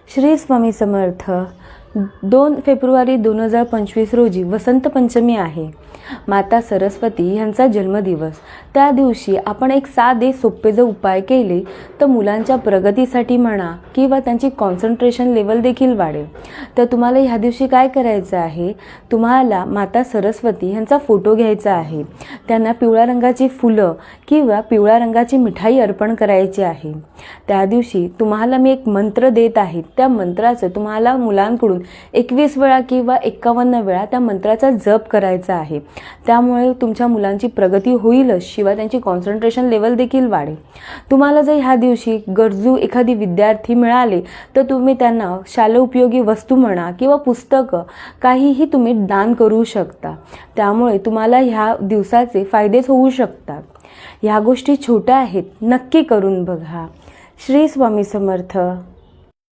Shri Swami Samarth. 2 February 2025 रोजी वसंत पंचमी आहे. माता सरस्वती यांचा जन्मदिवस. त्या दिवशी आपण एक साधे सोपे जर उपाय केले तर मुलांच्या प्रगतीसाठी म्हणा किंवा त्यांची कॉन्सन्ट्रेशन लेवल देखील वाढेल. तर तुम्हाला ह्या दिवशी काय करायचं आहे, तुम्हाला माता सरस्वती यांचा फोटो घ्यायचा आहे. त्यांना पिवळ्या रंगाची फुलं किंवा पिवळ्या रंगाची मिठाई अर्पण करायची आहे. त्या दिवशी तुम्हाला मी एक मंत्र देत आहे. त्या मंत्राचं तुम्हाला मुलांकडून 21 वेळा किंवा 51 वेळा त्या मंत्राचा जप करायचा आहे. त्यामुळे तुमच्या मुलांची प्रगती होईलच, शिवाय त्यांची कॉन्सन्ट्रेशन लेवल देखील वाढेल. तुम्हाला जर ह्या दिवशी गरजू एखादी विद्यार्थी मिळाले तर तुम्ही त्यांना शालेय उपयोगी वस्तू म्हणा किंवा पुस्तकं काहीही तुम्ही दान करू शकता. त्यामुळे तुम्हाला ह्या दिवसाचे फायदेच होऊ शकतात. ह्या गोष्टी छोट्या आहेत, नक्की करून बघा. श्री स्वामी समर्थ.